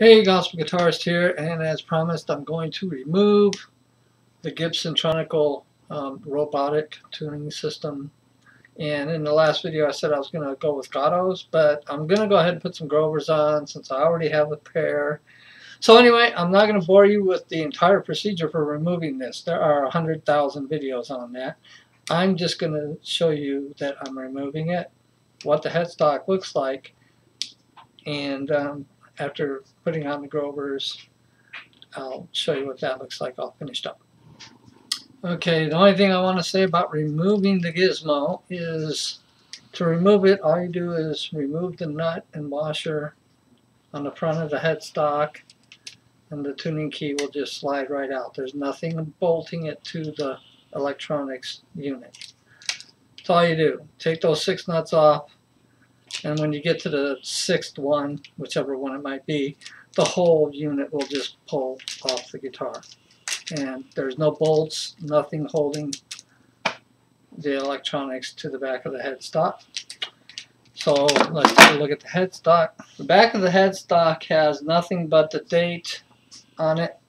Hey, Gospel Guitarist here, and as promised, I'm going to remove the Gibson Tronical robotic tuning system. And in the last video, I said I was going to go with Gattos, but I'm going to go ahead and put some Grovers on since I already have a pair. So anyway, I'm not going to bore you with the entire procedure for removing this. There are 100,000 videos on that. I'm just going to show you that I'm removing it, what the headstock looks like, and after putting on the Grovers, I'll show you what that looks like all finished up. Okay, the only thing I want to say about removing the gizmo is to remove it, all you do is remove the nut and washer on the front of the headstock, and the tuning key will just slide right out. There's nothing bolting it to the electronics unit. That's all you do. Take those 6 nuts off, and when you get to the 6th one, whichever one it might be, the whole unit will just pull off the guitar. And there's no bolts, nothing holding the electronics to the back of the headstock. So let's take a look at the headstock. The back of the headstock has nothing but the date on it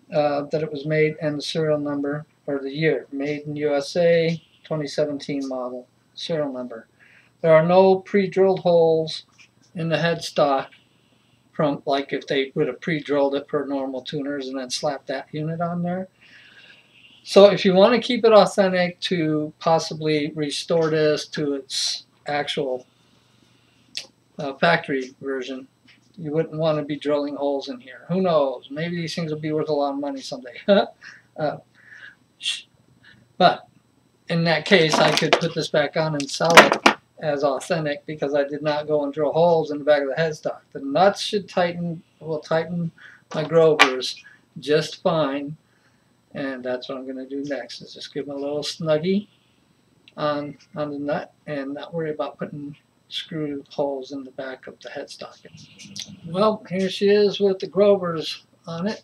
that it was made and the serial number, or the year. Made in USA, 2017 model, serial number. There are no pre-drilled holes in the headstock, from like if they would have pre-drilled it for normal tuners and then slapped that unit on there. So if you want to keep it authentic, to possibly restore this to its actual factory version, you wouldn't want to be drilling holes in here. Who knows? Maybe these things will be worth a lot of money someday. But in that case, I could put this back on and sell it as authentic because I did not go and drill holes in the back of the headstock. The nuts should will tighten my Grovers just fine, and that's what I'm going to do next, is just give them a little snuggie on the nut and not worry about putting screw holes in the back of the headstock. Well, here she is with the Grovers on it.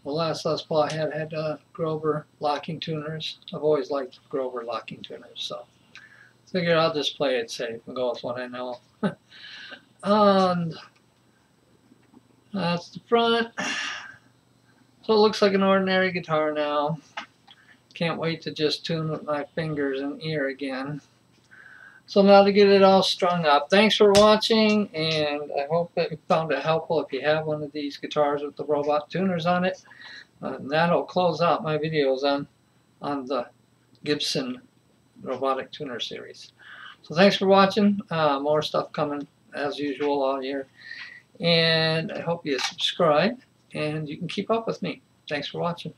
The last Les Paul I had Grover locking tuners. I've always liked Grover locking tuners, so figure I'll just play it safe and go with what I know. And that's the front. So it looks like an ordinary guitar now. Can't wait to just tune with my fingers and ear again. So now to get it all strung up. Thanks for watching, and I hope that you found it helpful if you have one of these guitars with the robot tuners on it. And that'll close out my videos on the Gibson robotic tuner series. So thanks for watching. More stuff coming as usual all year, and I hope you subscribe and you can keep up with me. Thanks for watching.